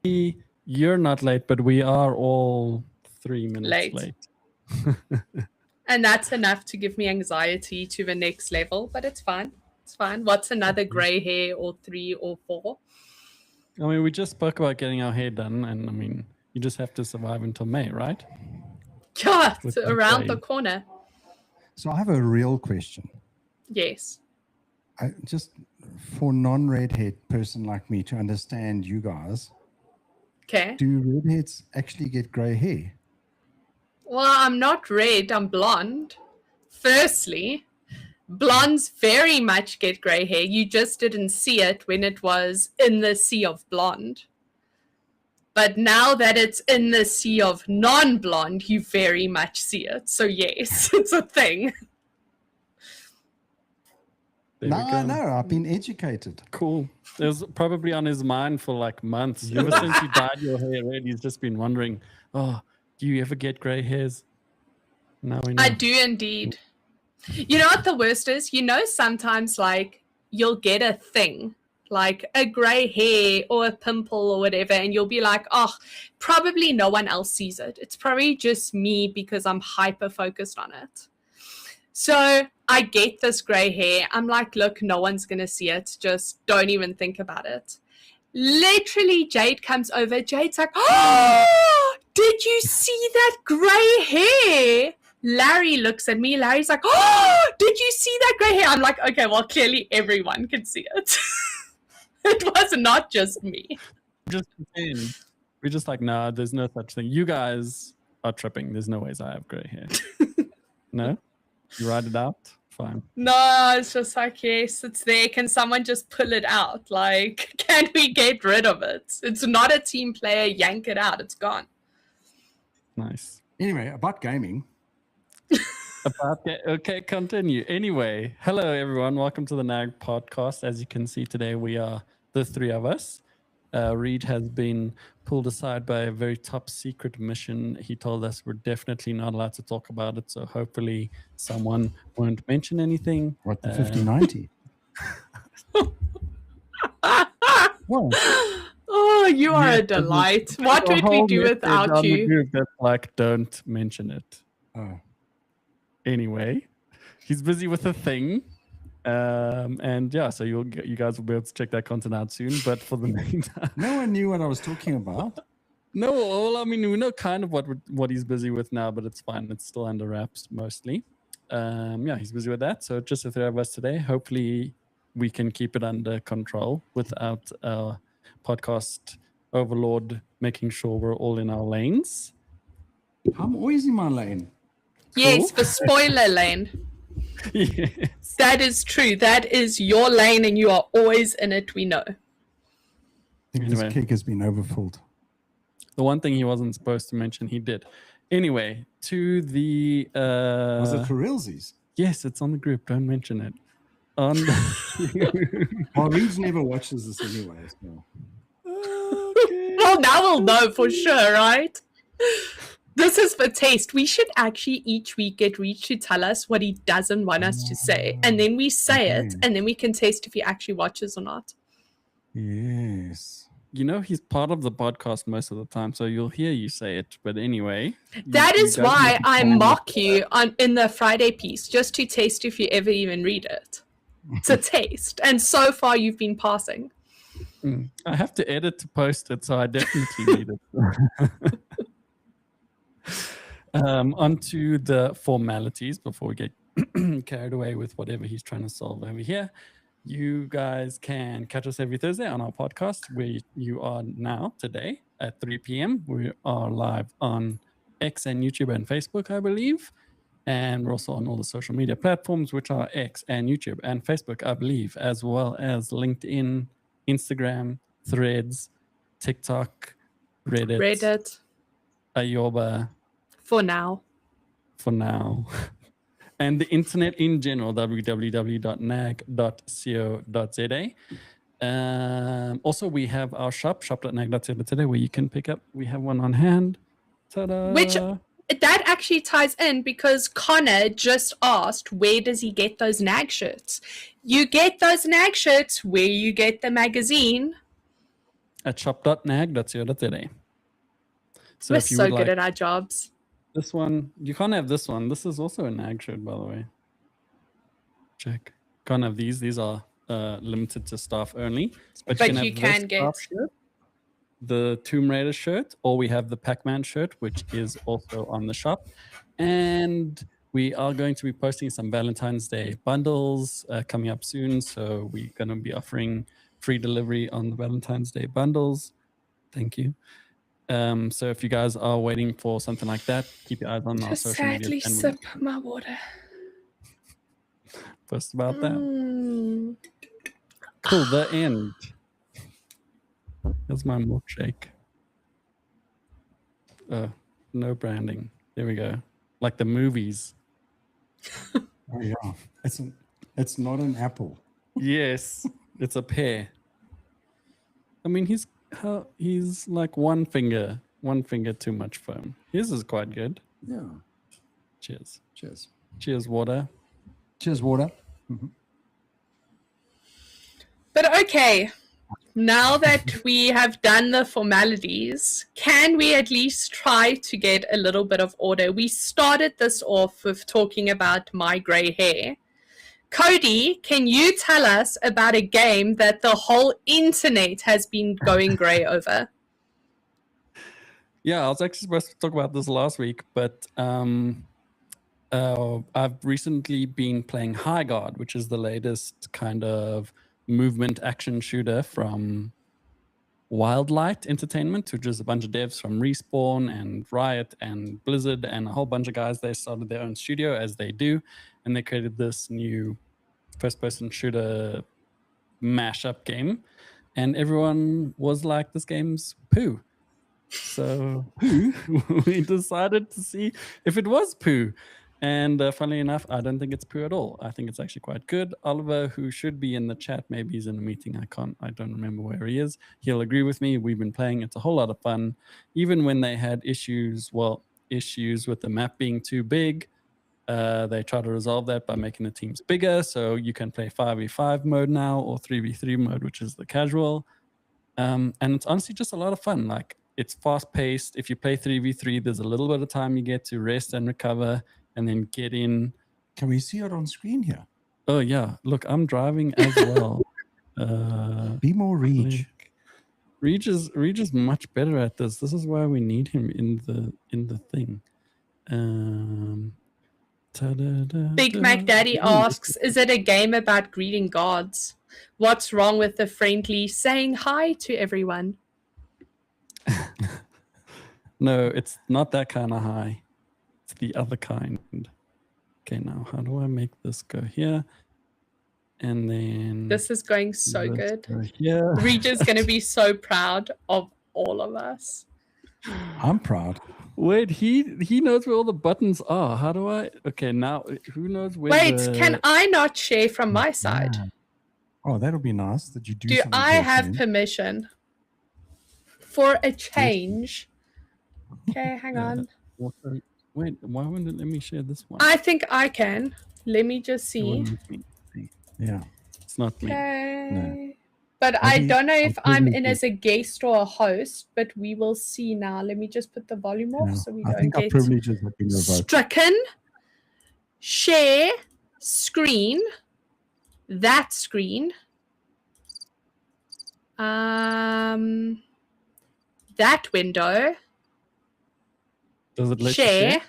You're not late, but we are all 3 minutes late. And that's enough to give me anxiety to the next level, but it's fine. It's fine. What's another gray hair or 3 or 4? I mean, we just spoke about getting our hair done, and I mean, you just have to survive until May, right? Yeah, it's around the corner. So I have a real question. Yes. Just for non-redhead person like me to understand you guys. Okay. Do redheads actually get grey hair? Well, I'm not red, I'm blonde. Firstly, blondes very much get grey hair. You just didn't see it when it was in the sea of blonde. But now that it's in the sea of non-blonde, you very much see it. So yes, it's a thing. No, I know. I've been educated. Cool. It was probably on his mind for like months. Ever since you dyed your hair red, he's just been wondering, oh, do you ever get grey hairs? Now we know. I do indeed. You know what the worst is? You know, sometimes like you'll get a thing, like a grey hair or a pimple or whatever, and you'll be like, oh, probably no one else sees it. It's probably just me because I'm hyper focused on it. So I get this grey hair. I'm like, look, no one's going to see it. Just don't even think about it. Literally, Jade comes over. Jade's like, oh, did you see that grey hair? Larry looks at me. Larry's like, oh, did you see that grey hair? I'm like, okay, well, clearly everyone can see it. It was not just me. We're just like, nah, there's no such thing. You guys are tripping. There's no ways I have grey hair. No? You write it out? Fine. No, it's just like, yes, it's there. Can someone just pull it out? Like, can we get rid of it? It's not a team player. Yank it out. It's gone. Nice. Anyway, about gaming. Okay, continue. Anyway, hello everyone. Welcome to the NAG Podcast. As you can see today, we are the 3 of us. Reed has been pulled aside by a very top secret mission. He told us we're definitely not allowed to talk about it, so hopefully someone won't mention anything. What, the 5090? What? Oh, you are a delight. What would we do without you? That's like, don't mention it. Oh. Anyway, he's busy with a thing. And yeah, so you guys will be able to check that content out soon. But for the meantime, no one knew what I was talking about. No, well, I mean, we know kind of what he's busy with now, but it's fine. It's still under wraps mostly. Yeah, he's busy with that. So just the 3 of us today. Hopefully, we can keep it under control without our podcast overlord making sure we're all in our lanes. I'm always in my lane. Yes, the spoiler lane. Yes. That is true. That is your lane and you are always in it, we know. I think this cake has been overfilled. The one thing he wasn't supposed to mention, he did. Anyway, to the... Was it for realsies? Yes, it's on the group. Don't mention it. Well, Reed never watches this anyway. So. Okay. Well, now we'll know for sure, right? This is for taste. We should actually each week get Reed to tell us what he doesn't want us to say. And then we say it, and then we can taste if he actually watches or not. Yes. You know, he's part of the podcast most of the time, so you'll hear you say it. But anyway. That is why I mock you in the Friday piece, just to taste if you ever even read it. It's a taste. And so far, you've been passing. I have to edit to post it, so I definitely read it. Onto the formalities before we get carried away with whatever he's trying to solve over here. You guys can catch us every Thursday on our podcast, where you are now today at 3 p.m. We are live on X and YouTube and Facebook, I believe. And we're also on all the social media platforms, which are X and YouTube and Facebook, I believe, as well as LinkedIn, Instagram, Threads, TikTok, Reddit. Ayoba. For now. And the internet in general, www.nag.co.za. Also, we have our shop.nag.co.za, where you can pick up. We have one on hand. Ta-da! Which, that actually ties in because Connor just asked, where does he get those NAG shirts? You get those NAG shirts where you get the magazine. at shop.nag.co.za. So We're if you so would good like at our jobs. this one, you can't have this one. This is also a NAG shirt, by the way. Check. Can't have these. These are limited to staff only. But can you have can this get- staff shirt, the Tomb Raider shirt, or we have the Pac-Man shirt, which is also on the shop. And we are going to be posting some Valentine's Day bundles coming up soon. So we're going to be offering free delivery on the Valentine's Day bundles. Thank you. So if you guys are waiting for something like that, keep your eyes on our Just social media. sadly sip my water. First about that. Mm. Cool, the end. Here's my milkshake. No branding. There we go. Like the movies. Oh yeah, it's not an apple. Yes, it's a pear. I mean, he's like one finger too much foam. His is quite good. Yeah. Cheers. Cheers. Cheers, water. Cheers, water. But okay, now that we have done the formalities, can we at least try to get a little bit of order? We started this off with talking about my grey hair. Cody, can you tell us about a game that the whole internet has been going grey over? Yeah, I was actually supposed to talk about this last week, but I've recently been playing High Guard, which is the latest kind of movement action shooter from Wildlight Entertainment, which is a bunch of devs from Respawn and Riot and Blizzard and a whole bunch of guys. They started their own studio, as they do, and they created this new first-person shooter mashup game. And everyone was like, this game's poo. So we decided to see if it was poo. And funnily enough, I don't think it's poo at all. I think it's actually quite good. Oliver, who should be in the chat, maybe he's in a meeting. I don't remember where he is. He'll agree with me. We've been playing. It's a whole lot of fun. Even when they had issues with the map being too big, they try to resolve that by making the teams bigger. So you can play 5v5 mode now or 3v3 mode, which is the casual. And it's honestly just a lot of fun. Like, it's fast paced. If you play 3v3, there's a little bit of time you get to rest and recover and then get in. Can we see it on screen here? Oh yeah, look, I'm driving as well. Be more Reach. Reach is much better at this. This is why we need him in the thing. Big Mac Daddy asks, is it a game about greeting gods? What's wrong with the friendly saying hi to everyone? No, it's not that kind of high. It's the other kind. Okay, now how do I make this go here? And then This is going so good. Yeah. Regis going to be so proud of all of us. I'm proud. Wait, he knows where all the buttons are. How do I? Okay, now who knows where? Wait, can I not share from my side? Yeah. Oh, that'll be nice that you do. Do something I have different. permission for a change? Okay, hang on. Wait, why wouldn't it let me share this one? I think I can. Let me just It see. wouldn't let me see. Yeah. It's not me. Okay. No. But I Maybe don't know if I'll I'm put it in as a guest or a host, but we will see now. Let me just put the volume off Yeah. so we I don't think our get privileges have been revoked. stricken. Share screen. That screen. That window. Does it let Share. you share?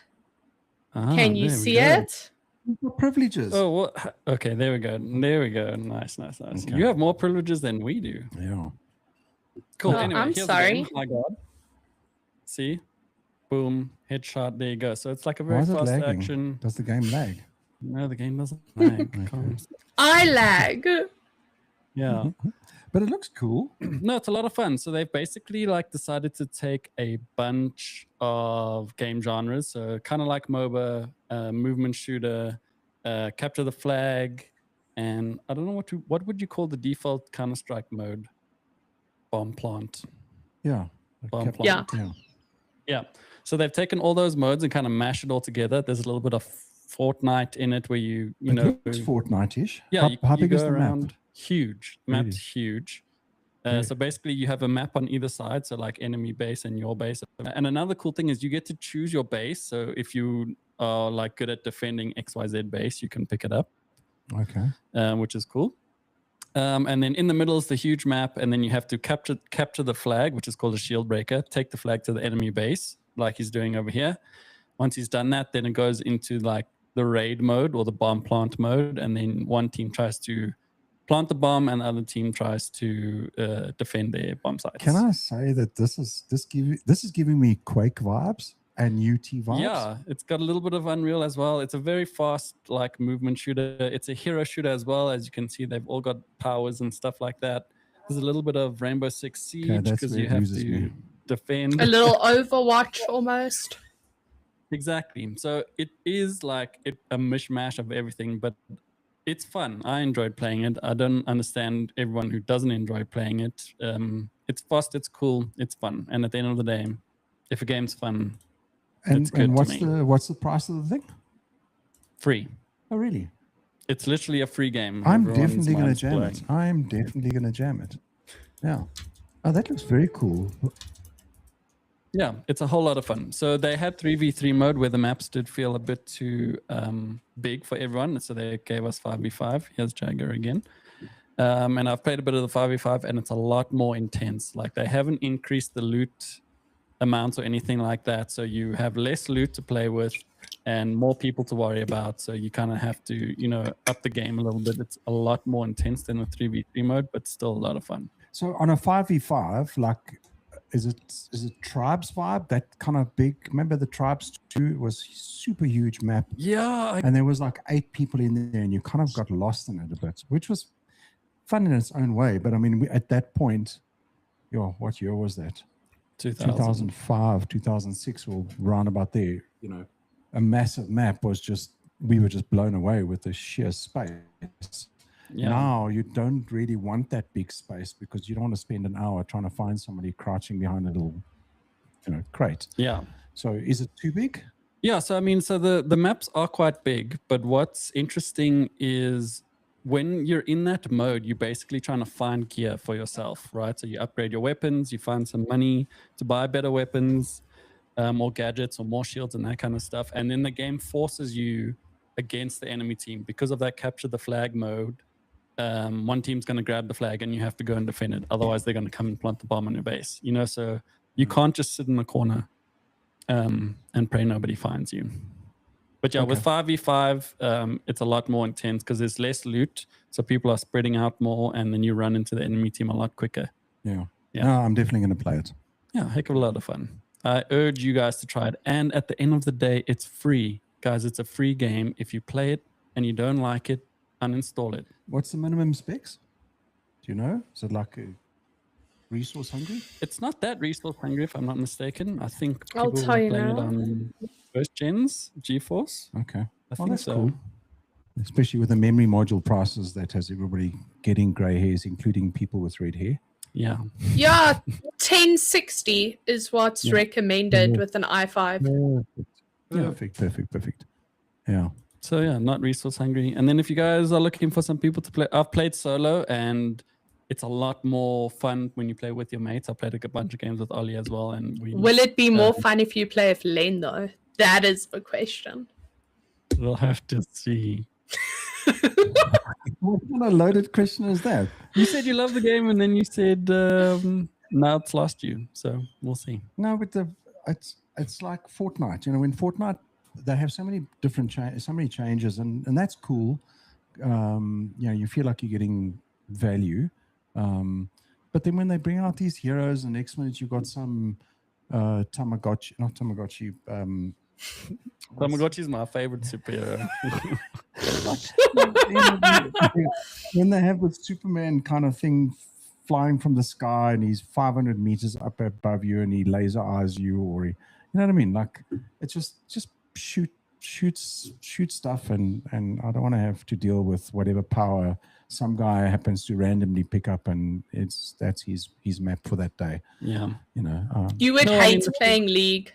Ah, Can you there we see go. it? Your privileges. Oh, what? Okay, there we go. There we go. Nice. Okay. You have more privileges than we do. Yeah. Cool. Oh, Anyway, I'm here's sorry. The game. My God. See? Boom. Headshot. There you go. So it's like a Why very is it fast lagging? action. Does the game lag? No, the game doesn't lag. Okay. Calm. I lag. Yeah. But it looks cool. No, it's a lot of fun. So they've basically like decided to take a bunch of game genres. So kind of like MOBA, movement shooter, capture the flag, and I don't know what would you call the default Counter-Strike mode? Bomb plant. Yeah. Bomb Yeah. plant. Yeah. Yeah. So they've taken all those modes and kind of mashed it all together. There's a little bit of Fortnite in it where you It looks Fortnite-ish. yeah, How you big go is the around. map? Huge. Really? Map's huge. So basically you have a map on either side, so like enemy base and your base. And another cool thing is you get to choose your base. So if you are like good at defending XYZ base, you can pick it up. Okay. Which is cool. And then in the middle is the huge map, and then you have to capture the flag, which is called a shield breaker, take the flag to the enemy base, like he's doing over here. Once he's done that, then it goes into like the raid mode or the bomb plant mode, and then one team tries to plant the bomb and the other team tries to defend their bomb sites. Can I say that this is giving me Quake vibes and UT vibes? Yeah, it's got a little bit of Unreal as well. It's a very fast like movement shooter. It's a hero shooter as well. As you can see, they've all got powers and stuff like that. There's a little bit of Rainbow Six Siege because you have to defend. A little Overwatch almost. Exactly. So it is like a mishmash of everything, but it's fun. I enjoyed playing it. I don't understand everyone who doesn't enjoy playing it. It's fast, it's cool, it's fun. And at the end of the day, if a game's fun, it's good. And what's the price of the thing? Free. Oh, really? It's literally a free game. I'm definitely going to jam it. I'm definitely going to jam it. Yeah. Oh, that looks very cool. Yeah, it's a whole lot of fun. So they had 3v3 mode where the maps did feel a bit too big for everyone. So they gave us 5v5. Here's Jagger again. And I've played a bit of the 5v5 and it's a lot more intense. Like they haven't increased the loot amounts or anything like that. So you have less loot to play with and more people to worry about. So you kind of have to, up the game a little bit. It's a lot more intense than the 3v3 mode, but still a lot of fun. So on a 5v5, like, is it Tribes vibe? That kind of big. Remember the Tribes 2 was super huge map. Yeah. And there was like 8 people in there and you kind of got lost in it a bit, which was fun in its own way. But I mean, at that point, what year was that? 2005, 2006, or round about there. A massive map we were just blown away with the sheer space. Yeah. Now you don't really want that big space because you don't want to spend an hour trying to find somebody crouching behind a little, crate. Yeah. So is it too big? Yeah. So I mean, the maps are quite big, but what's interesting is when you're in that mode, you're basically trying to find gear for yourself, right? So you upgrade your weapons, you find some money to buy better weapons, or gadgets, or more shields and that kind of stuff. And then the game forces you against the enemy team because of that capture the flag mode. One team's going to grab the flag and you have to go and defend it. Otherwise, they're going to come and plant the bomb on your base. So you can't just sit in the corner and pray nobody finds you. But yeah, with 5v5, it's a lot more intense because there's less loot. So people are spreading out more and then you run into the enemy team a lot quicker. Yeah. No, I'm definitely going to play it. Yeah, heck of a lot of fun. I urge you guys to try it. And at the end of the day, it's free. Guys, it's a free game. If you play it and you don't like it, uninstall it. What's the minimum specs? Do you know? Is it like a resource hungry? It's not that resource hungry, if I'm not mistaken. I think I'll people tell were you playing now. it on first gens, GeForce. Okay. I think that's so. Cool. Especially with the memory module prices that has everybody getting grey hairs, including people with red hair. Yeah. Yeah, 1060 is what's recommended with an i5. Perfect. Yeah. So yeah, not resource hungry. And then if you guys are looking for some people to play, I've played solo and it's a lot more fun when you play with your mates. I played a bunch of games with Ollie as well. And will it be more fun if you play with Len though? That is the question. We'll have to see. What kind of loaded question is that? You said you love the game and then you said now it's lost you. So we'll see. No, but it's like Fortnite. In Fortnite, they have so many different so many changes, and that's cool. You feel like you're getting value. But then when they bring out these heroes, and next minute you got some Tamagotchi, not Tamagotchi. Tamagotchi is my favorite superhero. When they have the Superman kind of thing flying from the sky, and he's 500 meters up above you, and he laser eyes you, or you know what I mean? Like it's just shoot stuff, and I don't want to have to deal with whatever power some guy happens to randomly pick up, and that's his map for that day. Yeah, you would hate playing League.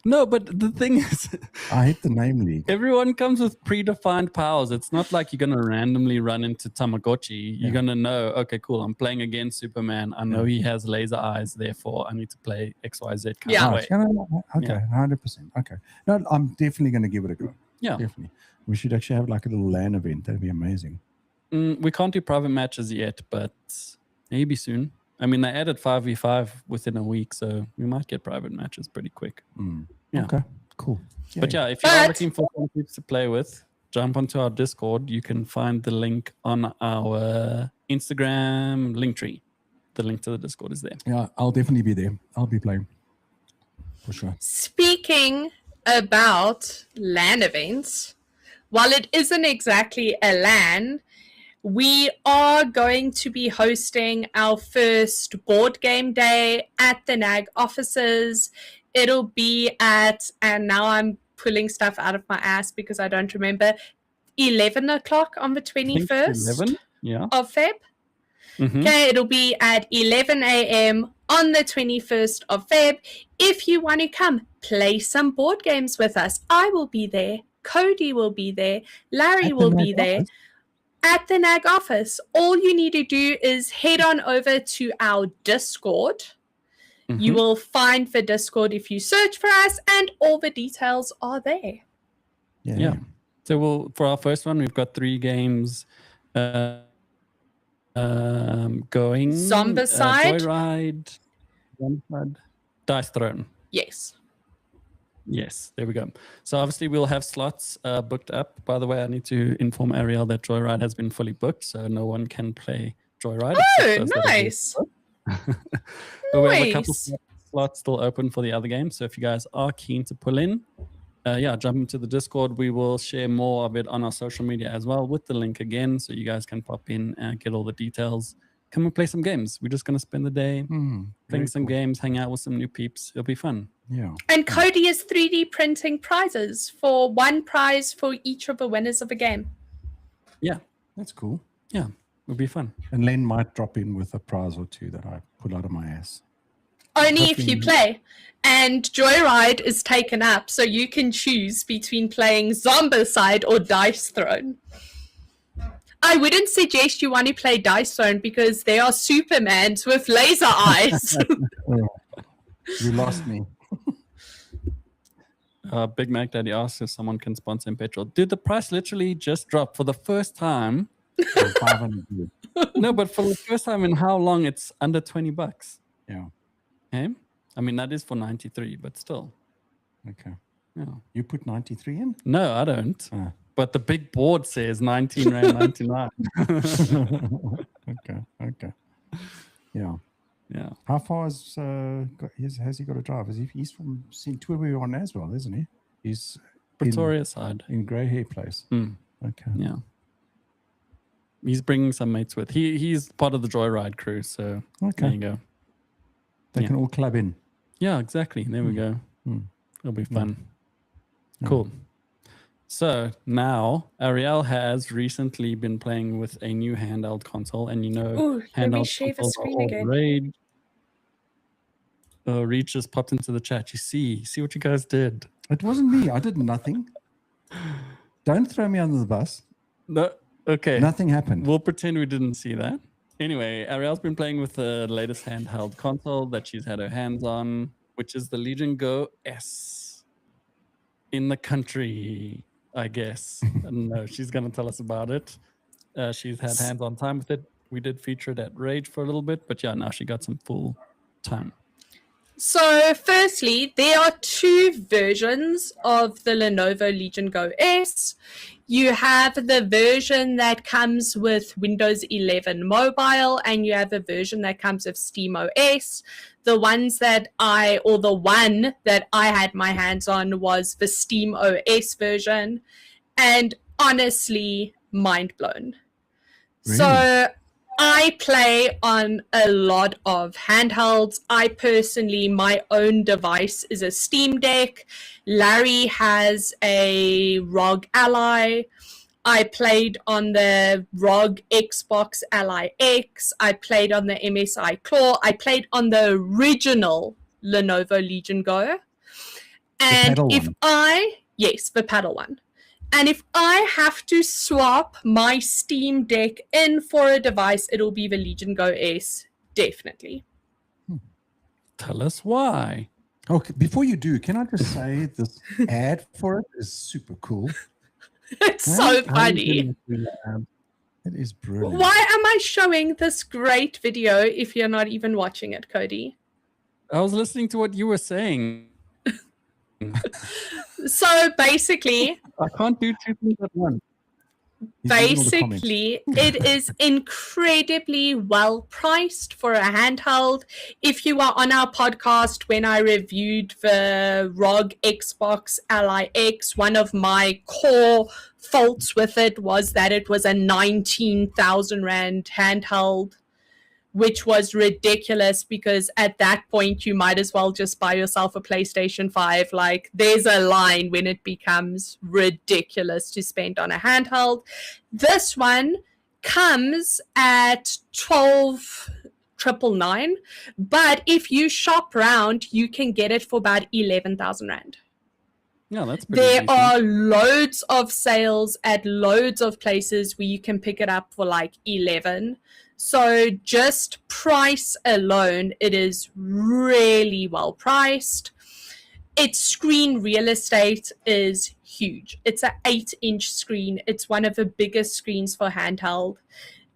No, but the thing is, I hate the name league. everyone comes with predefined powers. It's not like you're going to randomly run into Tamagotchi. You're going to know, okay, cool, I'm playing against Superman. I know he has laser eyes, therefore I need to play XYZ kind of way. Okay, 100%. Okay. No, I'm definitely going to give it a go. Yeah. Definitely. We should actually have like a little LAN event. That'd be amazing. We can't do private matches yet, but maybe soon. I mean, they added 5v5 within a week, so we might get private matches pretty quick. Yeah. Okay, cool. But yeah, if you are looking for some people to play with, jump onto our Discord. You can find the link on our Instagram link tree. The link to the Discord is there. Yeah, I'll definitely be there. I'll be playing for sure. Speaking about LAN events, while it isn't exactly a LAN, we are going to be hosting our first board game day at the NAG offices. It'll be at, and now I'm pulling stuff out of my ass because I don't remember, 11 o'clock on the 21st of Feb. Okay, it'll be at 11 a.m. on the 21st of Feb. If you want to come, play some board games with us. I will be there. Cody will be there. Larry will be there. At the NAG office, all you need to do is head on over to our Discord. You will find the Discord if you search for us, and all the details are there. Yeah. So for our first one, we've got 3 games going. Zombicide, Joyride, Dice Throne. Yes, there we go. So obviously we'll have slots booked up. By the way, I need to inform Ariel that Joyride has been fully booked, so no one can play Joyride. Oh, nice. But we have a couple slots still open for the other games. So if you guys are keen to pull in, jump into the Discord. We will share more of it on our social media as well with the link again, so you guys can pop in and get all the details. Come and play some games. We're just going to spend the day playing some games, hang out with some new peeps. It'll be fun. Yeah. And Cody is 3D printing prizes for 1 prize for each of the winners of a game. Yeah. That's cool. Yeah. It'll be fun. And Len might drop in with a prize or 2 that I pull out of my ass. Only if you play. And Joyride is taken up, so you can choose between playing Zombicide or Dice Throne. I wouldn't suggest you want to play Dice Throne because they are Supermans with laser eyes. You lost me. Big Mac Daddy asks if someone can sponsor him petrol. Dude, the price literally just dropped for the first time. 500. No, but for the first time in how long? It's under $20. Yeah. Okay. I mean, that is for 93, but still. Okay. Yeah. You put 93 in? No, I don't. But the big board says 19 Rand 99. Okay. Yeah. Yeah. How far has he got to drive? He's from Centurion on as well, isn't he? He's Pretoria side. In Grey Hair Place. Okay. Yeah. He's bringing some mates with. He's part of the Joyride crew, so there you go. They can all club in. Yeah, exactly. There we go. It'll be fun. Cool. So now Ariel has recently been playing with a new handheld console, and let me share the screen again. Rage. Reach just popped into the chat. You see what you guys did. It wasn't me. I did nothing. Don't throw me under the bus. No. Okay. Nothing happened. We'll pretend we didn't see that. Anyway, Ariel's been playing with the latest handheld console that she's had her hands on, which is the Legion Go S in the country, I guess. I don't know. She's going to tell us about it. She's had hands-on time with it. We did feature it at Rage for a little bit, but yeah, now she got some full time. So firstly, there are 2 versions of the Lenovo Legion Go S. You have the version that comes with Windows 11 Mobile, and you have a version that comes with SteamOS. The one that I had my hands on was the SteamOS version, and honestly, mind blown. Really? So I play on a lot of handhelds. I personally, my own device is a Steam Deck. Larry has a ROG Ally. I played on the ROG Xbox Ally X. I played on the MSI Claw. I played on the original Lenovo Legion Go. And if yes, the paddle one. And if I have to swap my Steam Deck in for a device, it'll be the Legion Go S, definitely. Tell us why. Okay, before you do, can I just say this ad for it is super cool. It's so funny. It is brilliant. Why am I showing this great video if you're not even watching it, Cody? I was listening to what you were saying. So basically, I can't do two things at once. Basically, it is incredibly well priced for a handheld. If you were on our podcast when I reviewed the ROG Xbox Ally X, one of my core faults with it was that it was a 19,000 Rand handheld, which was ridiculous because at that point you might as well just buy yourself a PlayStation 5. Like, there's a line when it becomes ridiculous to spend on a handheld. This one comes at 12,999, but if you shop around, you can get it for about 11,000 Rand. Yeah, that's pretty There decent. are loads of sales at loads of places where you can pick it up for like 11. So just price alone, it is really well priced. Its screen real estate is huge. It's an 8-inch screen. It's one of the biggest screens for handheld.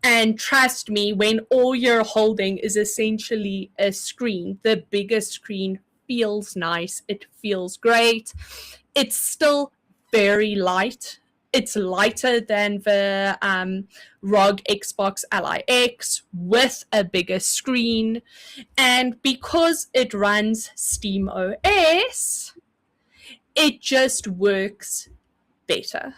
And trust me, when all you're holding is essentially a screen, the biggest screen feels nice. It feels great. It's still very light. It's lighter than the ROG Xbox Ally X with a bigger screen. And because it runs SteamOS, it just works better.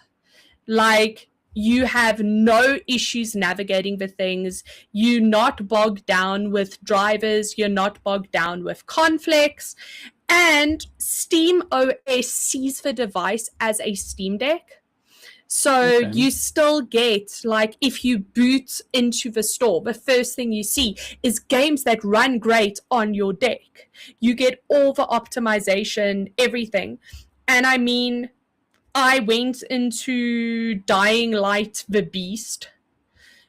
Like, you have no issues navigating the things. You're not bogged down with drivers. You're not bogged down with conflicts. And SteamOS sees the device as a Steam Deck. So you still get, like, if you boot into the store, the first thing you see is games that run great on your deck. You get all the optimization, everything. And I mean, I went into Dying Light the Beast,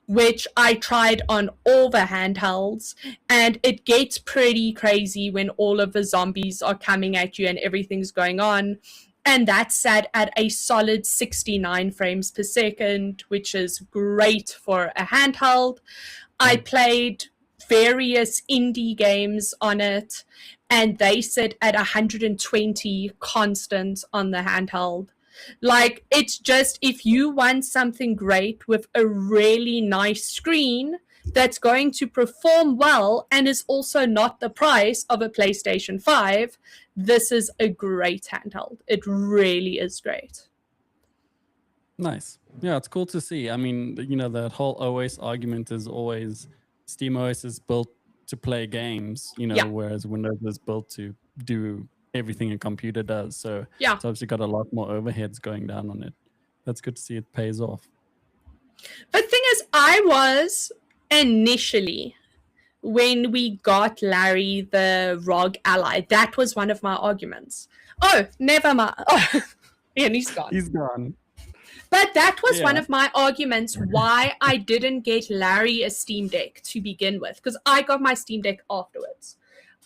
which I tried on all the handhelds, and it gets pretty crazy when all of the zombies are coming at you and everything's going on. And that's sat at a solid 69 frames per second, which is great for a handheld. I played various indie games on it, and they sit at 120 constant on the handheld. Like, it's just, if you want something great with a really nice screen that's going to perform well and is also not the price of a PlayStation 5, this is a great handheld. It really is great. Nice. Yeah, it's cool to see. I mean, you know, that whole OS argument is always SteamOS is built to play games, you know, whereas Windows is built to do everything a computer does. So it's obviously got a lot more overheads going down on it. That's good to see it pays off. The thing is, I was initially, when we got Larry the ROG Ally, that was one of my arguments. Oh, never mind. Oh, and he's gone. He's gone. But that was one of my arguments why I didn't get Larry a Steam Deck to begin with, because I got my Steam Deck afterwards.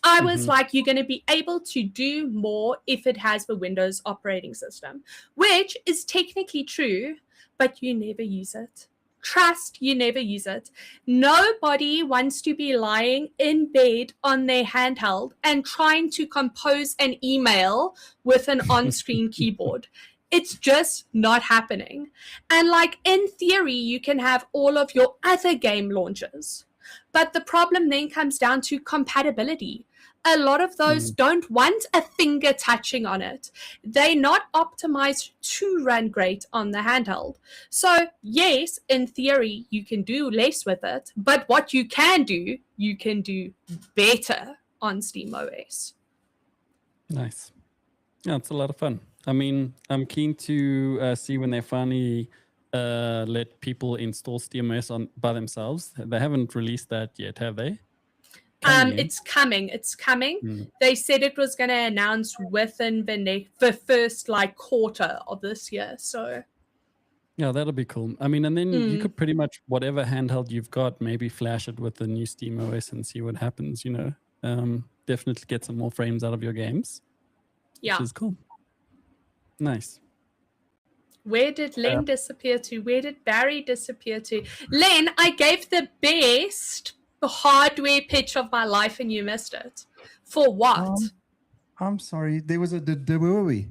I was like, you're going to be able to do more if it has the Windows operating system, which is technically true, but you never use it. Trust, you never use it. Nobody wants to be lying in bed on their handheld and trying to compose an email with an on-screen keyboard. It's just not happening. And like, in theory, you can have all of your other game launchers. But the problem then comes down to compatibility. A lot of those don't want a finger touching on it. They're not optimized to run great on the handheld. So yes, in theory, you can do less with it. But what you can do better on SteamOS. Nice. Yeah, it's a lot of fun. I mean, I'm keen to see when they finally let people install SteamOS by themselves. They haven't released that yet, have they? It's coming. They said it was going to announce within the first quarter of this year. So yeah, that'll be cool. I mean, and then you could pretty much whatever handheld you've got, maybe flash it with the new Steam OS and see what happens. Definitely get some more frames out of your games. Yeah, which is cool. Nice. Where did Len disappear to? Where did Barry disappear to? Len, I gave the best hardware pitch of my life and you missed it. For what? I'm sorry. There was a delivery.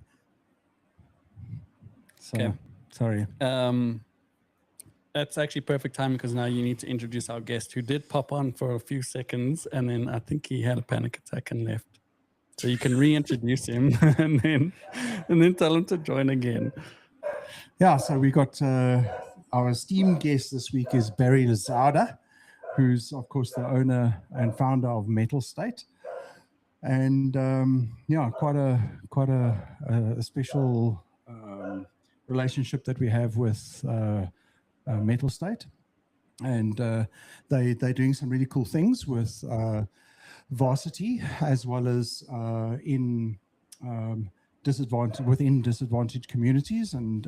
Okay. Sorry. That's actually perfect time because now you need to introduce our guest who did pop on for a few seconds and then I think he had a panic attack and left. So you can reintroduce him and then tell him to join again. Yeah, so we got our esteemed guest this week is Barry Lazada, who's of course the owner and founder of Metal State, and quite a special relationship that we have with Metal State, and they're doing some really cool things with varsity as well as in disadvantaged communities, and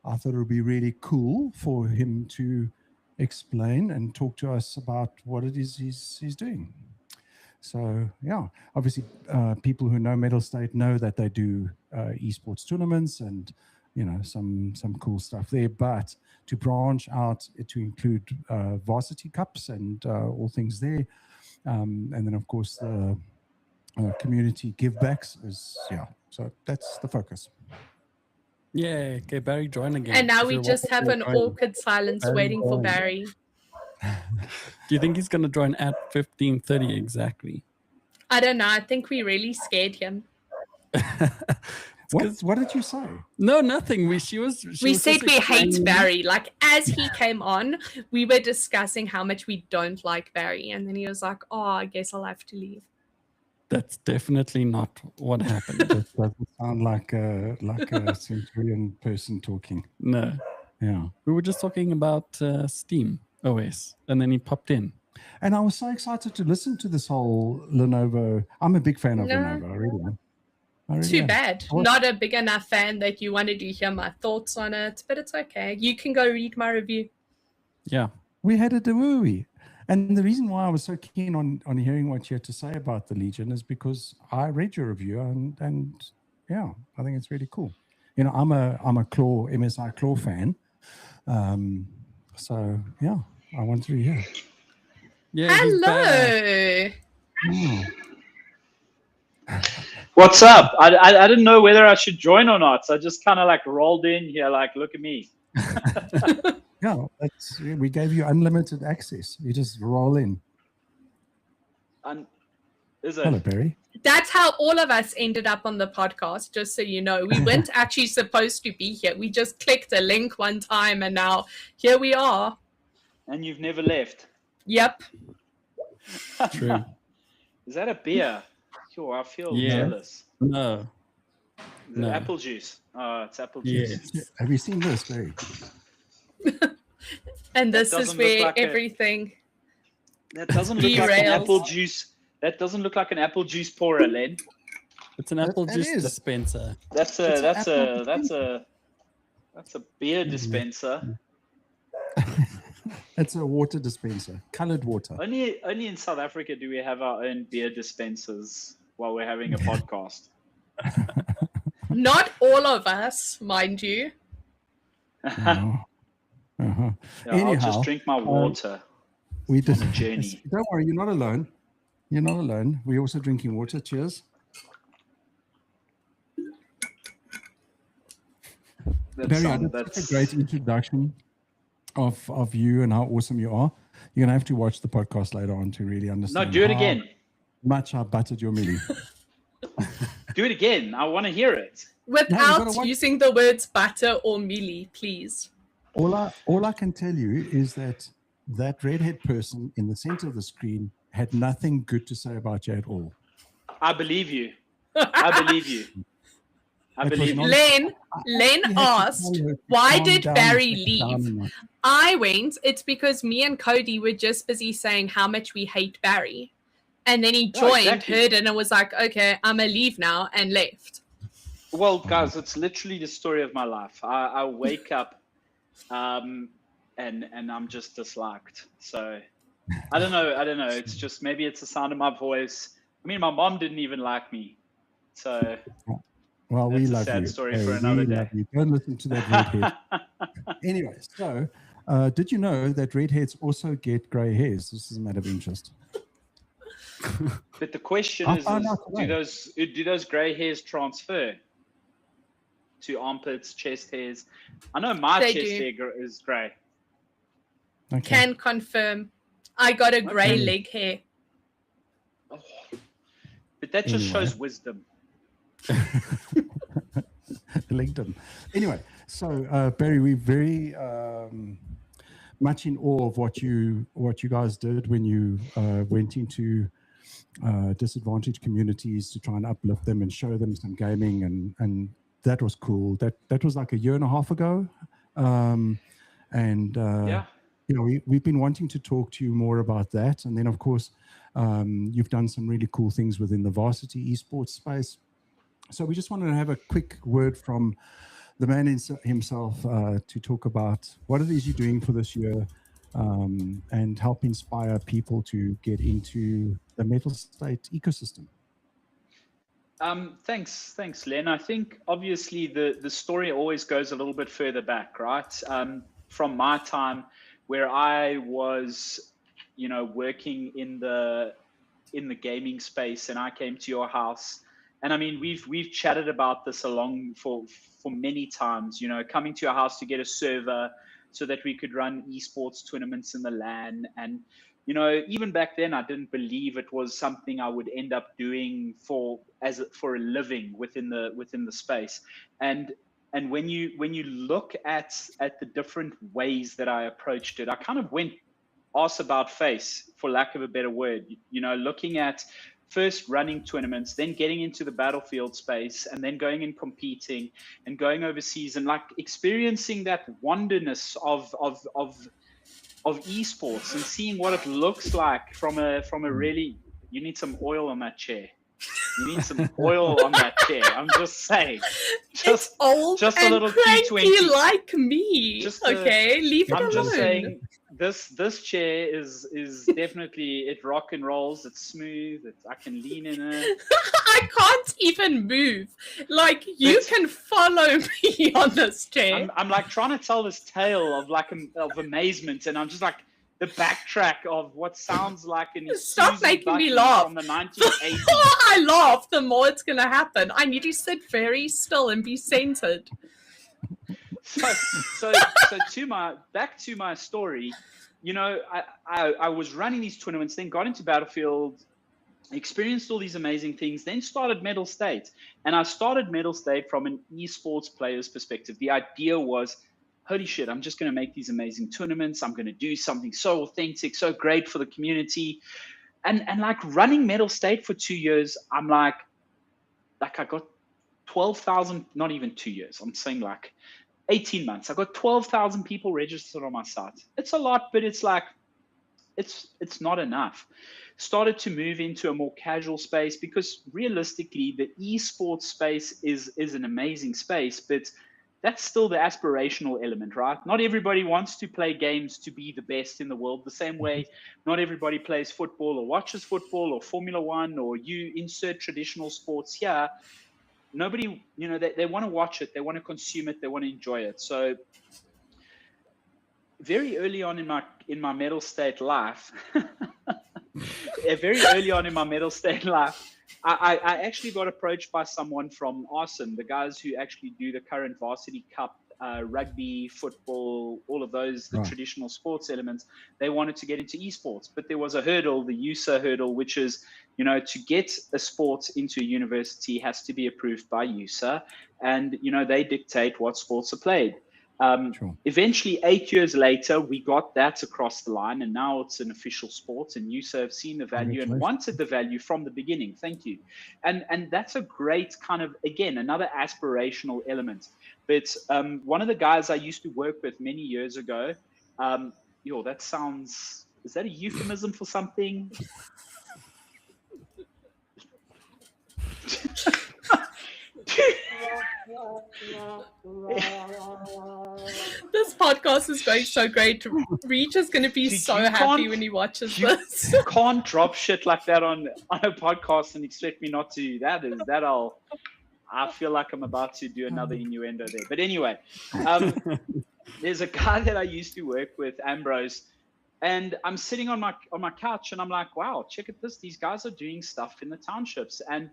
I thought it would be really cool for him to explain and talk to us about what it is he's doing. So yeah, obviously people who know Metal State know that they do esports tournaments and some cool stuff there, but to branch out to include varsity cups and all things there, and then of course the community givebacks is so that's the focus. Yeah, okay, Barry, join again. And now we just have an awkward silence waiting for Barry. Do you think he's going to join at 15:30 exactly? I don't know. I think we really scared him. What did you say? No, nothing. We said we hate Barry. Like as he came on, we were discussing how much we don't like Barry, and then he was like, "Oh, I guess I'll have to leave." That's definitely not what happened. That doesn't sound like a Centurion person talking. No. Yeah. We were just talking about Steam OS, and then he popped in. And I was so excited to listen to this whole Lenovo. I'm a big fan of Lenovo. I really am. Too bad. Not a big enough fan that you wanted to hear my thoughts on it, but it's okay. You can go read my review. Yeah. We had a dewey. And the reason why I was so keen on hearing what you had to say about the Legion is because I read your review and yeah, I think it's really cool. I'm a MSI Claw fan. So yeah, I wanted to hear. Yeah. Hello. What's up? I didn't know whether I should join or not. So I just kind of rolled in here, look at me. Yeah, we gave you unlimited access. You just roll in. Is it? Hello, Barry. That's how all of us ended up on the podcast, just so you know. We weren't actually supposed to be here. We just clicked a link one time, and now here we are. And you've never left? Yep. True. Is that a beer? Sure, I feel jealous. No. Apple juice. Oh, it's apple juice. Yes. Have you seen this, Barry? And this is where everything. That doesn't look like an apple juice. That doesn't look like an apple juice pourer, Len. It's an apple juice dispenser. That's a beer dispenser. It's a water dispenser, colored water. Only in South Africa do we have our own beer dispensers while we're having a podcast. Not all of us, mind you. Uh-huh. Yeah, Anyhow, I'll just drink my water. We did a journey. Don't worry, you're not alone. You're not alone. We're also drinking water. Cheers. Barry, that's a great introduction of you and how awesome you are. You're gonna have to watch the podcast later on to really understand. No, do it again. Much I buttered your mealy. Do it again. I want to hear it. Without using the words butter or mealy, please. All I can tell you is that redhead person in the center of the screen had nothing good to say about you at all. I believe you. I believe you. I believe you. Len asked, why did Barry leave? I went, it's because me and Cody were just busy saying how much we hate Barry. And then he joined, exactly. heard, and it was like, okay, I'm going to leave now, and left. Well, guys, it's literally the story of my life. I wake up and I'm just disliked. So I don't know. It's just, maybe it's the sound of my voice. I mean, my mom didn't even like me. So well, we love sad you. story for another day. Love you. Don't listen to that redhead. Anyway, so did you know that redheads also get grey hairs? This is a matter of interest. But the question is do those grey hairs transfer to armpits, chest hairs? I know my chest hair is grey. Okay. Can confirm. I got a grey leg hair. Oh, but that just shows wisdom. LinkedIn. Anyway, so Barry, we're very much in awe of what you guys did when you went into disadvantaged communities to try and uplift them and show them some gaming, and that was cool. That was like a year and a half ago, you know, we've been wanting to talk to you more about that. And then, of course, you've done some really cool things within the varsity esports space. So we just wanted to have a quick word from the man himself to talk about what it is you're doing for this year and help inspire people to get into the Metal State ecosystem. Thanks, Len. I think obviously the story always goes a little bit further back, right? From my time where I was, you know, working in the gaming space, and I came to your house. And I mean, we've chatted about this along for many times, you know, coming to your house to get a server so that we could run esports tournaments in the LAN. And, you know, even back then, I didn't believe it was something I would end up doing for a living within the space. And when you look at the different ways that I approached it, I kind of went ass about face, for lack of a better word, you know, looking at first running tournaments, then getting into the battlefield space, and then going and competing and going overseas and like experiencing that wonderness of esports and seeing what it looks like from a really. You need some oil on that chair. You need some oil on that chair. I'm just saying. It's old just a little cranky T20 like me. Leave it alone. I'm just saying. This chair is definitely, it rock and rolls. It's smooth. I can lean in it. I can't even move. Like you can follow me on this chair. I'm like trying to tell this tale of amazement, and I'm just like the backtrack of what sounds like an Stop making me laugh from the 1980s. I laugh, the more it's gonna happen. I need to sit very still and be centered. So back to my story, you know, I was running these tournaments, then got into Battlefield, experienced all these amazing things, then started Metal State. And I started Metal State from an esports player's perspective. The idea was, holy shit, I'm just going to make these amazing tournaments. I'm going to do something so authentic, so great for the community. And like running Metal State for 2 years, I'm like I got 12,000, not even 2 years. I'm saying like 18 months. I got 12,000 people registered on my site. It's a lot, but it's like, it's not enough. Started to move into a more casual space because realistically, the esports space is an amazing space, but that's still the aspirational element, right? Not everybody wants to play games to be the best in the world. The same way, not everybody plays football or watches football or Formula One, or you insert traditional sports here. Nobody, you know, they want to watch it, they want to consume it, they want to enjoy it. So very early on in my Metal State life, I actually got approached by someone from Arson, the guys who actually do the current Varsity Cup, rugby, football, all of those, the traditional sports elements. They wanted to get into esports, but there was a hurdle, the USA hurdle, which is, you know, to get a sport into a university has to be approved by USA, and, you know, they dictate what sports are played. Eventually, 8 years later, we got that across the line, and now it's an official sport, and USA have seen the value and wanted the value from the beginning. Thank you. And that's a great kind of, again, another aspirational element. But one of the guys I used to work with many years ago, that sounds, is that a euphemism for something? This podcast is going so great. Reach is going to be Dude, so you happy can't- when he watches you this. can't drop shit like that on a podcast and expect me not to. I feel like I'm about to do another innuendo there. But anyway, there's a guy that I used to work with, Ambrose, and I'm sitting on my couch and I'm like, wow, check at this. These guys are doing stuff in the townships and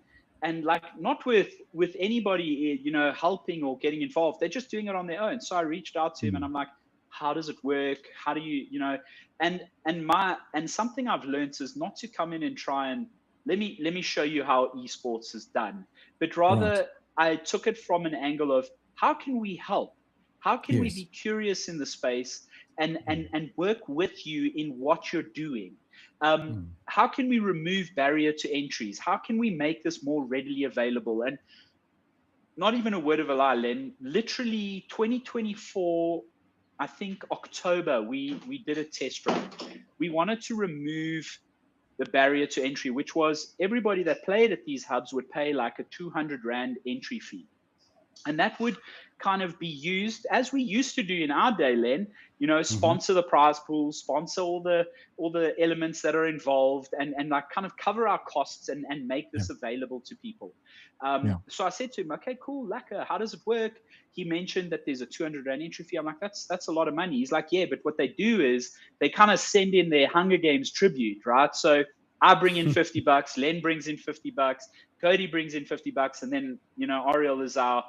like not with anybody, helping or getting involved. They're just doing it on their own. So I reached out to him and I'm like, how does it work? How do you, and something I've learned is not to come in and try and let me show you how esports is done, but rather I took it from an angle of how can we help? How can we be curious in the space and work with you in what you're doing? How can we remove barrier to entries? How can we make this more readily available? And not even a word of a lie, Len, literally 2024, I think October, we did a test run. We wanted to remove the barrier to entry, which was everybody that played at these hubs would pay like a 200 Rand entry fee. And that would kind of be used as we used to do in our day, Len, sponsor the prize pool, sponsor all the elements that are involved and like kind of cover our costs and make this available to people. So I said to him, okay, cool, Laka, how does it work? He mentioned that there's a 200 Rand entry fee. I'm like, that's a lot of money. He's like, yeah, but what they do is they kind of send in their Hunger Games tribute, right? So I bring in $50, Len brings in $50, Cody brings in $50, and then Ariel is our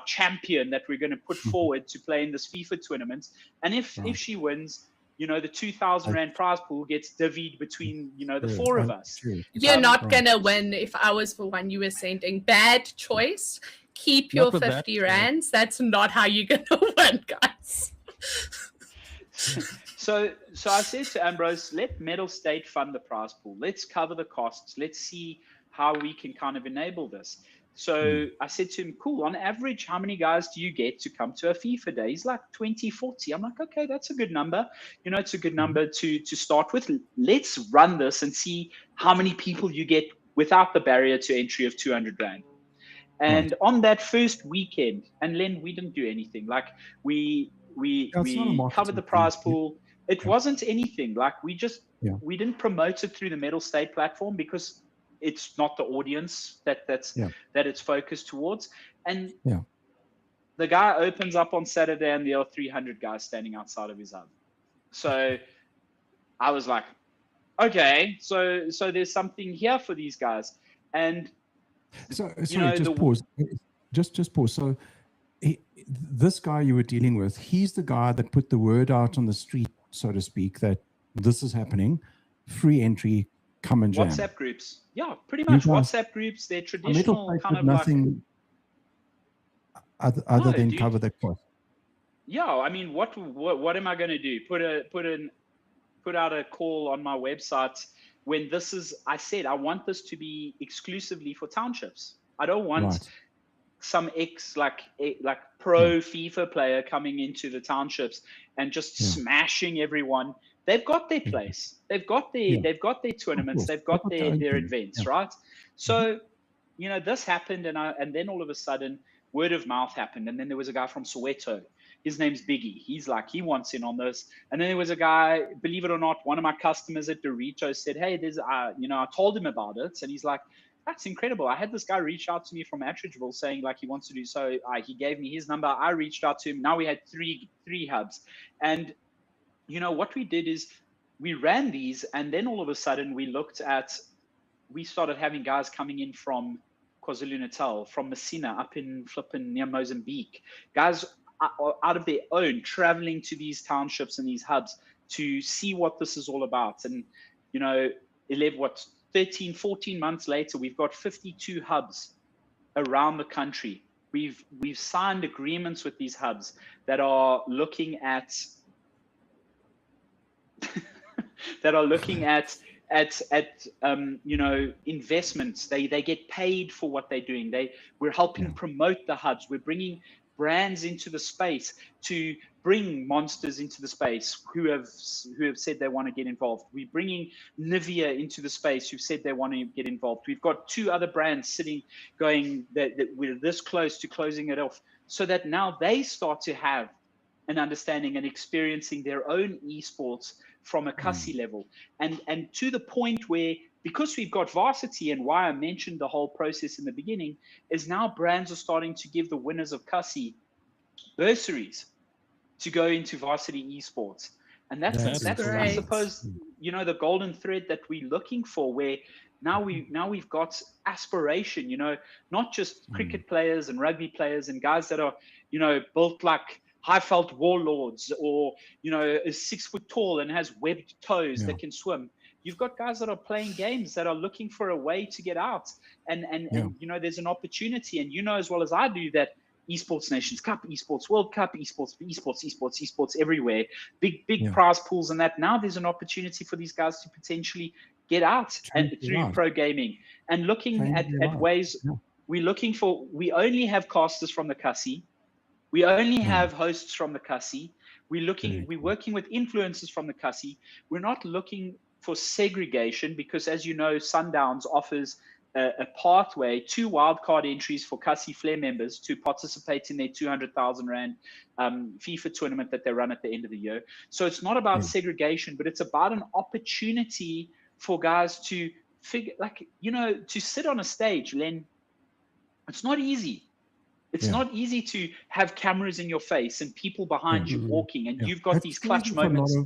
champion that we're going to put forward to play in this FIFA tournament. And if she wins, the 2,000 Rand prize pool gets divvied between the four of us. You're not gonna win. If I was for one, you were saying bad choice. Keep your 50 rands. That's not how you're gonna win, guys. So I said to Ambrose, let Metal State fund the prize pool. Let's cover the costs. Let's see how we can kind of enable this. So I said to him, cool, on average, how many guys do you get to come to a FIFA day? He's like 20, 40. I'm like, okay, that's a good number. It's a good number to start with. Let's run this and see how many people you get without the barrier to entry of 200 Rand. And on that first weekend, and Len, we didn't do anything. Like we covered the prize pool. It wasn't anything. Like we didn't promote it through the Metal State platform because it's not the audience that it's focused towards. And the guy opens up on Saturday and there are 300 guys standing outside of his hub. So I was like, okay, so there's something here for these guys. And so pause. Just pause. So this guy you were dealing with, he's the guy that put the word out on the street, so to speak, that this is happening, free entry, come and jam. WhatsApp groups. Yeah, pretty much WhatsApp groups. They're traditional kind of nothing other than cover the cost. Yeah, I mean, what am I going to do? Put out a call on my website when this is, I said, I want this to be exclusively for townships. I don't want some pro FIFA player coming into the townships and just smashing everyone. They've got their place. They've got their tournaments. They've got their events, right? So, this happened, and then all of a sudden, word of mouth happened, and then there was a guy from Soweto. His name's Biggie. He's like, he wants in on this. And then there was a guy, believe it or not, one of my customers at Dorito said, hey, there's, I told him about it, and he's like, that's incredible. I had this guy reach out to me from Attridgeville saying like he wants to do so. He gave me his number. I reached out to him. Now we had three hubs, and what we did is we ran these, and then all of a sudden we started having guys coming in from KwaZulu-Natal, from Messina, up in flipping near Mozambique, guys out of their own traveling to these townships and these hubs to see what this is all about. And 13, 14 months later, we've got 52 hubs around the country. We've signed agreements with these hubs that are looking at investments. They get paid for what they're doing. We're helping promote the hubs. We're bringing brands into the space to bring monsters into the space who have said they want to get involved. We're bringing Nivea into the space who've said they want to get involved. We've got 2 other brands sitting going that we're this close to closing it off, so that now they start to have an understanding and experiencing their own esports from a Kasi level. And to the point where, because we've got varsity, and why I mentioned the whole process in the beginning, is now brands are starting to give the winners of Kasi bursaries to go into varsity esports. And that's I suppose, you know, the golden thread that we're looking for, where now we've got aspiration, you know, not just cricket players and rugby players and guys that are, you know, built like high-felt warlords, or, you know, is 6 foot tall and has webbed toes that can swim. You've got guys that are playing games that are looking for a way to get out. And you know, there's an opportunity. And you know as well as I do that Esports Nations Cup, Esports World Cup, esports everywhere, big prize pools, and that now there's an opportunity for these guys to potentially get out through pro gaming. And looking at ways, we only have casters from the Kasi. We only have hosts from the Kasi. We're working with influencers from the Kasi. We're not looking for segregation, because as you know, Sundowns offers a pathway to wildcard entries for Kasi Flair members to participate in their 200,000 Rand FIFA tournament that they run at the end of the year. So it's not about segregation, but it's about an opportunity for guys to figure, like, you know, to sit on a stage, Len. It's not easy. It's not easy to have cameras in your face and people behind you walking, and you've got these clutch moments.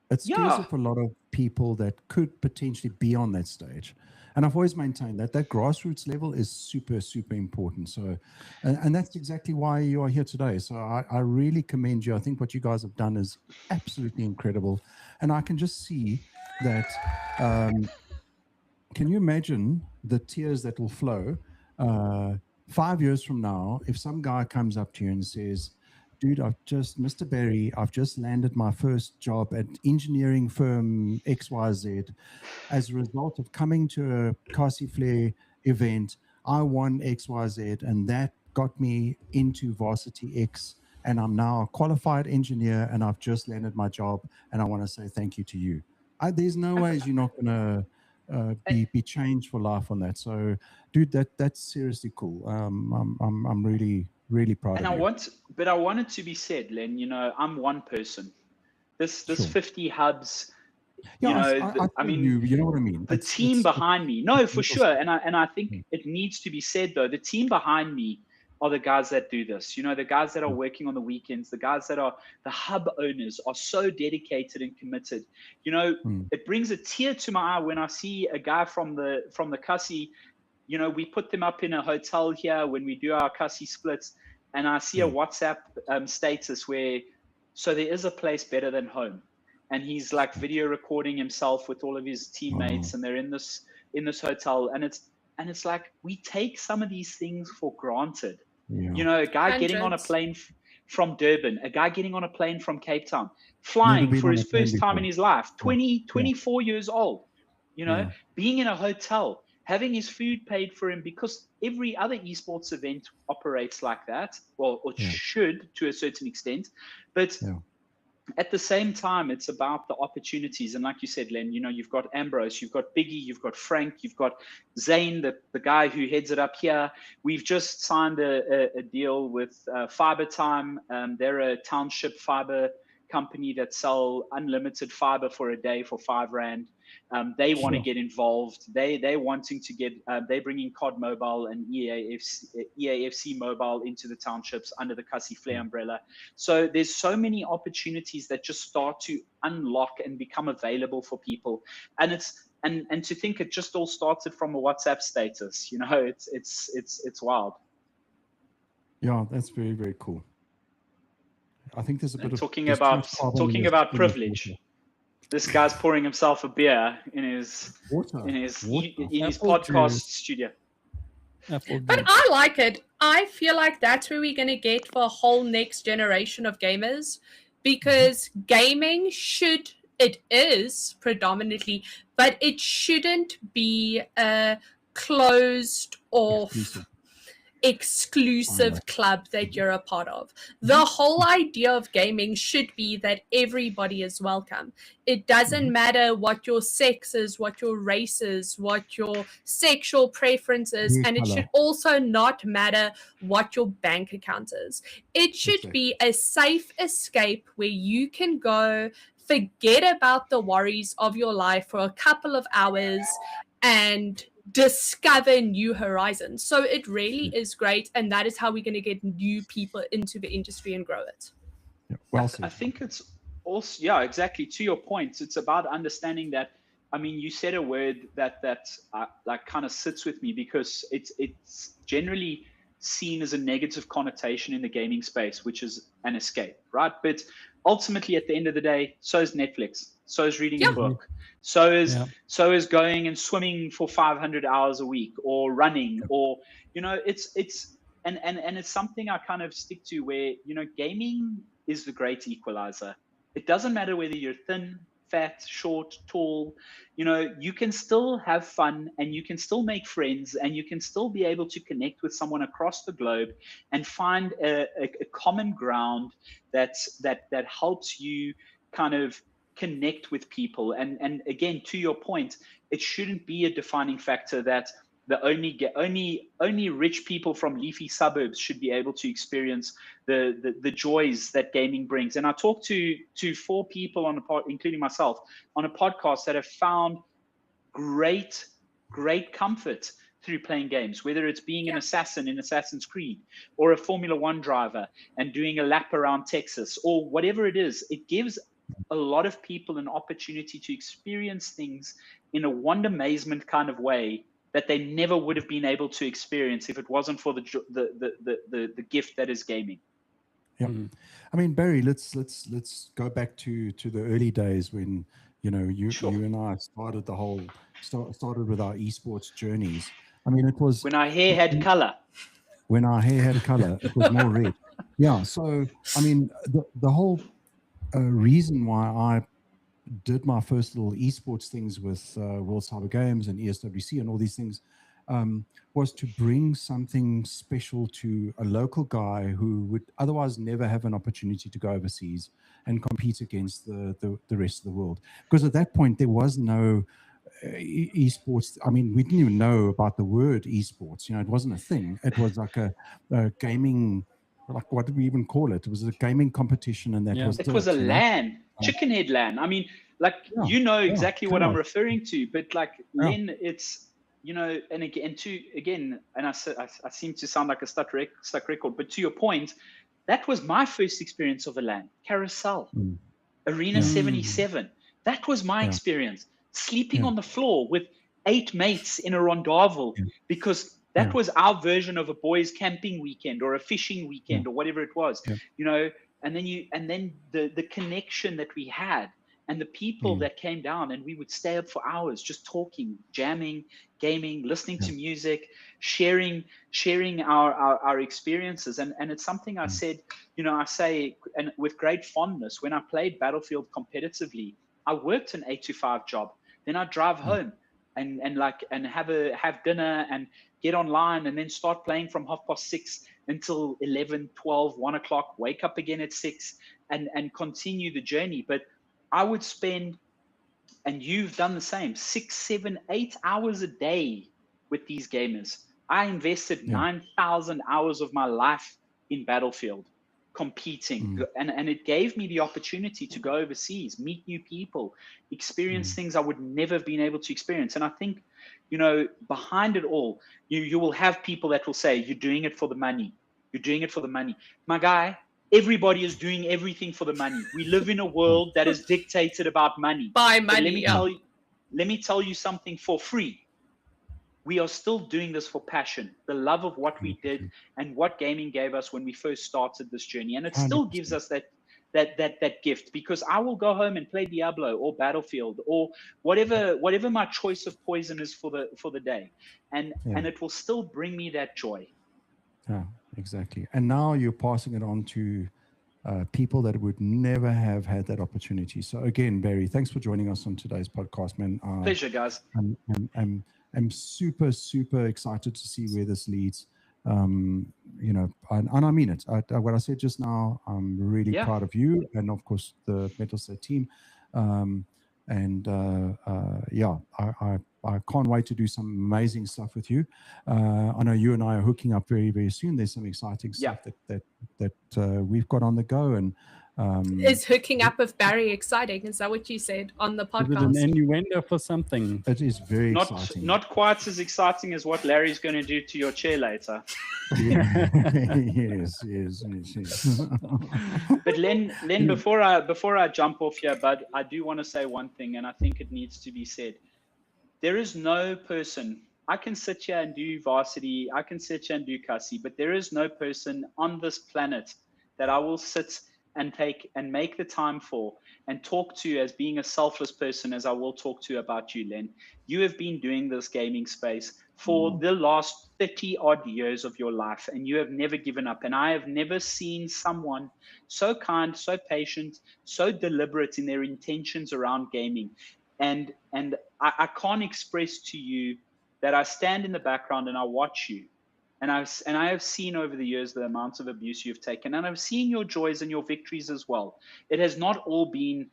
It's scary for a lot of people that could potentially be on that stage. And I've always maintained that grassroots level is super, super important. So, and that's exactly why you are here today. So I really commend you. I think what you guys have done is absolutely incredible. And I can just see that, can you imagine the tears that will flow 5 years from now, if some guy comes up to you and says, dude, Mr. Barry, I've just landed my first job at engineering firm XYZ. As a result of coming to a Kasi Flair event, I won XYZ, and that got me into Varsity X, and I'm now a qualified engineer, and I've just landed my job, and I want to say thank you to you. There's no ways you're not going to be changed for life on that. So, dude, that's seriously cool. I'm really proud of you. But I want it to be said, Len, you know, I'm one person. This 50 hubs, you know, I mean, you know what I mean. The team behind me, no, for sure. And I think it needs to be said, though, the team behind me are the guys that do this. You know, the guys that are working on the weekends, the guys that are the hub owners are so dedicated and committed. You know, it brings a tear to my eye when I see a guy from the Kasi. You know, we put them up in a hotel here when we do our Kasi splits, and I see a WhatsApp status where, so there is a place better than home. And he's like video recording himself with all of his teammates, and they're in this hotel, and it's like, we take some of these things for granted. You know, a guy getting on a plane from Durban, a guy getting on a plane from Cape Town, flying for his first time in his life, 24 years old, you know, being in a hotel, having his food paid for him, because every other esports event operates like that, or should to a certain extent. But at the same time, it's about the opportunities. And like you said, Len, you know, you've got Ambrose, you've got Biggie, you've got Frank, you've got Zane, the guy who heads it up here. We've just signed a deal with Fiber Time. They're a township fiber company that sell unlimited fiber for a day for 5 Rand. They want to get involved. They're wanting to get. They're bringing COD Mobile and EAFC Mobile into the townships under the Kasi Flair umbrella. So there's so many opportunities that just start to unlock and become available for people. And it's and to think it just all started from a WhatsApp status. You know, it's wild. Yeah, that's very, very cool. I think there's a bit of talking about privilege. This guy's pouring himself a beer in his podcast studio. But I like it. I feel like that's where we're going to get for a whole next generation of gamers, because gaming is predominantly, but it shouldn't be closed off. exclusive club that you're a part of. The whole idea of gaming should be that everybody is welcome. It doesn't matter what your sex is, what your race is, what your sexual preference is, and it should also not matter what your bank account is. It should be a safe escape where you can go, forget about the worries of your life for a couple of hours and discover new horizons. So it really is great, and that is how we're going to get new people into the industry and grow it. Yeah, well, I think it's also, yeah, exactly. To your point, it's about understanding that. I mean, you said a word that like kind of sits with me, because it's generally seen as a negative connotation in the gaming space, which is an escape, right? But ultimately, at the end of the day, so is Netflix, so is reading a book, so is going and swimming for 500 hours a week, or running, or it's and it's something I kind of stick to, where gaming is the great equalizer. It doesn't matter whether you're thin, fat, short, tall, you can still have fun, and you can still make friends, and you can still be able to connect with someone across the globe and find a common ground that helps you kind of connect with people. And again, to your point, it shouldn't be a defining factor that the only rich people from leafy suburbs should be able to experience the joys that gaming brings. And I talked to 4 people on including myself, on a podcast that have found great comfort through playing games, whether it's being an assassin in Assassin's Creed, or a Formula One driver and doing a lap around Texas, or whatever it is. It gives a lot of people an opportunity to experience things in a wonder amazement kind of way that they never would have been able to experience if it wasn't for the gift that is gaming. Yeah, I mean, Barry, let's go back to the early days when you and I started started with our esports journeys. I mean, it was when our hair had color. When our hair had color, it was more red. Yeah. So I mean, the whole reason why I did my first little esports things with World Cyber Games and ESWC and all these things was to bring something special to a local guy who would otherwise never have an opportunity to go overseas and compete against the rest of the world. Because at that point, there was no esports. I mean, we didn't even know about the word esports. It wasn't a thing. It was like a gaming, like, what did we even call it? It was a gaming competition, and it was a LAN, chicken head LAN. I mean, like, exactly what I'm referring to, but like Len, it's and again, and I seem to sound like a stuck record, but to your point, that was my first experience of a LAN. Carousel, Arena 77. That was my experience. Sleeping on the floor with 8 mates in a rondavel, because that was our version of a boys' camping weekend or a fishing weekend or whatever it was. And then the connection that we had, and the people that came down, and we would stay up for hours just talking, jamming, gaming, listening to music, sharing our experiences. And it's something I said, I say, and with great fondness, when I played Battlefield competitively, I worked an 8 to 5 job. Then I'd drive home and have dinner and get online, and then start playing from 6:30 until 11, 12, 1 o'clock, wake up again at 6 and continue the journey. But I would spend, and you've done the same, 6, 7, 8 hours a day with these gamers. I invested 9,000 hours of my life in Battlefield, competing, and it gave me the opportunity to go overseas, meet new people, experience things I would never have been able to experience. And I think, behind it all, you will have people that will say, you're doing it for the money. You're doing it for the money. My guy, everybody is doing everything for the money. We live in a world that is dictated about money. By money. Let me tell you something for free. We are still doing this for passion, the love of what we did and what gaming gave us when we first started this journey. And it still gives us that gift, because I will go home and play Diablo or Battlefield or whatever my choice of poison is for the day. And it will still bring me that joy. Yeah, exactly. And now you're passing it on to people that would never have had that opportunity. So again, Barry, thanks for joining us on today's podcast, man. Pleasure, guys. I'm super, super excited to see where this leads. You know, and I mean it. What I said just now, I'm really proud of you, and of course the Metal State team. I can't wait to do some amazing stuff with you. I know you and I are hooking up very, very soon. There's some exciting stuff that we've got on the go. And is hooking up with Barry exciting? Is that what you said on the podcast? Is it an innuendo for something? It is very exciting. Not quite as exciting as what Larry's going to do to your chair later. Yes. But Len, before I jump off here, bud, I do want to say one thing, and I think it needs to be said. There is no person. I can sit here and do varsity. I can sit here and do Kasi, but there is no person on this planet that I will sit and take and make the time for and talk to as being a selfless person as I will talk to about you, Len. You have been doing this gaming space for the last 30 odd years of your life, and you have never given up. And I have never seen someone so kind, so patient, so deliberate in their intentions around gaming. And I can't express to you that I stand in the background and I watch you. And I have seen over the years the amounts of abuse you've taken, and I've seen your joys and your victories as well. It has not all been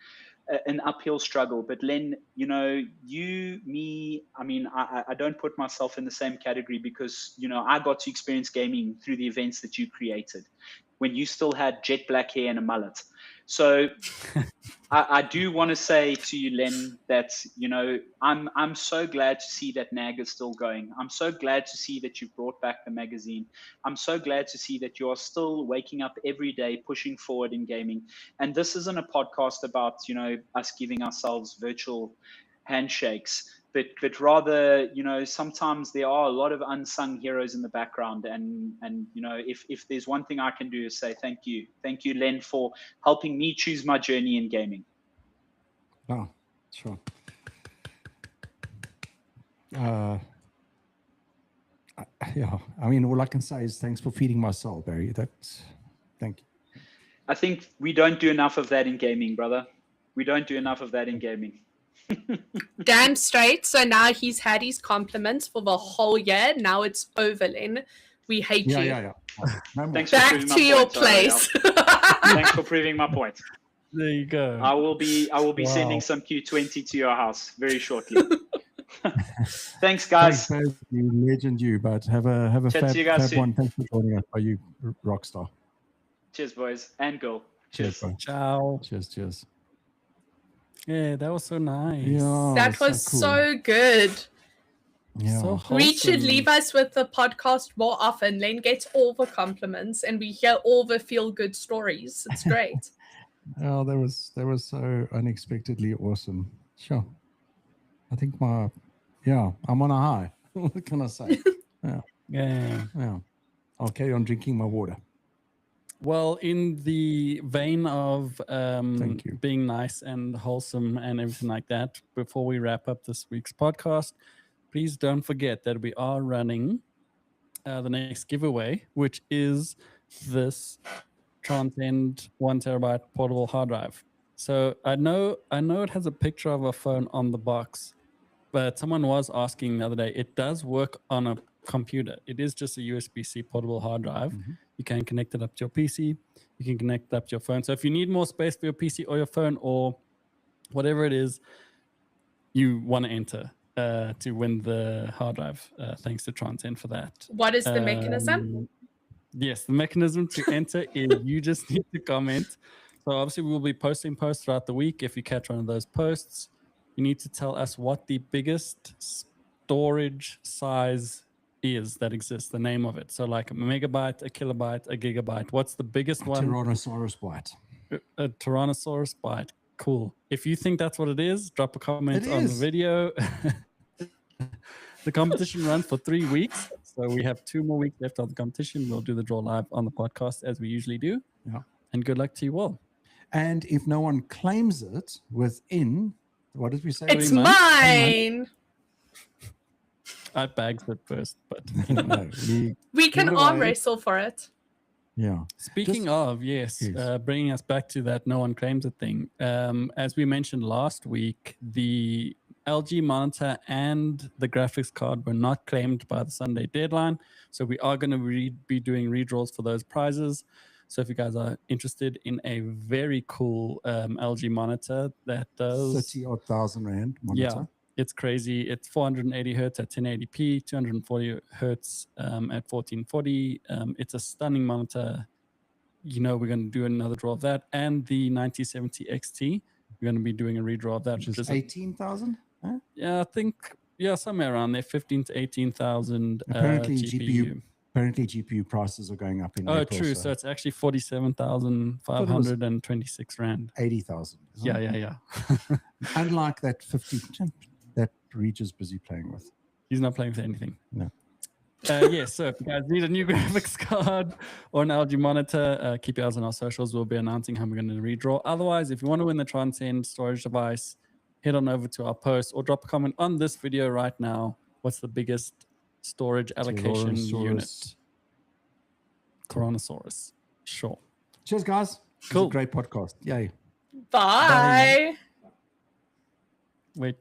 an uphill struggle, but Len, you know, you, me, I mean, I don't put myself in the same category because, you know, I got to experience gaming through the events that you created when you still had jet black hair and a mullet. So I do want to say to you, Len, that, you know, I'm so glad to see that NAG is still going. I'm so glad to see that you've brought back the magazine. I'm so glad to see that you are still waking up every day, pushing forward in gaming. And this isn't a podcast about, you know, us giving ourselves virtual handshakes, but rather, you know, sometimes there are a lot of unsung heroes in the background. And you know, if there's one thing I can do is say thank you, Len, for helping me choose my journey in gaming. Oh, sure. I mean, all I can say is thanks for feeding my soul, Barry. Thank you. I think we don't do enough of that in gaming, brother. We don't do enough of that in gaming. Damn straight. So now he's had his compliments for the whole year. Now it's over, Len. We hate you. Yeah. No Thanks back for to your place. Thanks for proving my point. There you go. I will be sending some Q20 to your house very shortly. Thanks, guys. Thanks, you legend, you. But have a fab one. Thanks for joining us. Are you rock star? Cheers, boys and girl. Cheers. Ciao. Cheers. Yeah, that was so nice. Yeah, that was so good. Yeah. So We should leave us with the podcast more often. Len gets all the compliments and we hear all the feel-good stories. It's great. Oh, that was so unexpectedly awesome. Sure. I think I'm on a high. What can I say? Yeah. I'll carry on drinking my water. Well, in the vein of Thank you. being nice and wholesome and everything like that, before we wrap up this week's podcast, please don't forget that we are running the next giveaway, which is this Transcend 1 terabyte portable hard drive. So I know it has a picture of a phone on the box, but someone was asking the other day, it does work on a computer. It is just a USB-C portable hard drive. Mm-hmm. You can connect it up to your PC. You can connect it up to your phone. So if you need more space for your PC or your phone or whatever it is you want to enter to win the hard drive, thanks to Transcend for that. What is the mechanism? Yes, the mechanism to enter is you just need to comment. So obviously we will be posting posts throughout the week. If you catch one of those posts, you need to tell us what the biggest storage size is that exists, the name of it. So like a megabyte, a kilobyte, a gigabyte. What's the biggest one? Tyrannosaurus byte. A Tyrannosaurus byte. Cool. If you think that's what it is, drop a comment on the video. The competition runs for 3 weeks. So we have 2 more weeks left of the competition. We'll do the draw live on the podcast as we usually do. Yeah. And good luck to you all. And if no one claims it within, what did we say? It's mine. I bagged it first, but no, we can arm wrestle for it. Yeah. Speaking of, bringing us back to that no one claims it thing. As we mentioned last week, the LG monitor and the graphics card were not claimed by the Sunday deadline. So we are going to be doing redraws for those prizes. So if you guys are interested in a very cool LG monitor that does 30,000 Rand monitor. Yeah, it's crazy. It's 480 hertz at 1080p, 240 hertz at 1440. It's a stunning monitor. You know, we're going to do another draw of that. And the 9070 XT, we're going to be doing a redraw of that. Which is 18,000? Huh? Yeah, I think, somewhere around there, 15 to 18,000 Apparently GPU. Apparently GPU prices are going up in Oh, April, true. So it's actually 47,526 Rand. 80,000. Yeah. Unlike that 50 that Regis busy playing with. He's not playing with anything. No. So if you guys need a new graphics card or an LG monitor, keep your eyes on our socials. We'll be announcing how we're going to redraw. Otherwise, if you want to win the Transcend storage device, head on over to our post or drop a comment on this video right now. What's the biggest storage allocation unit? Coronasaurus. Sure. Cheers, guys. Cool. It's a great podcast. Yay. Bye. Wait.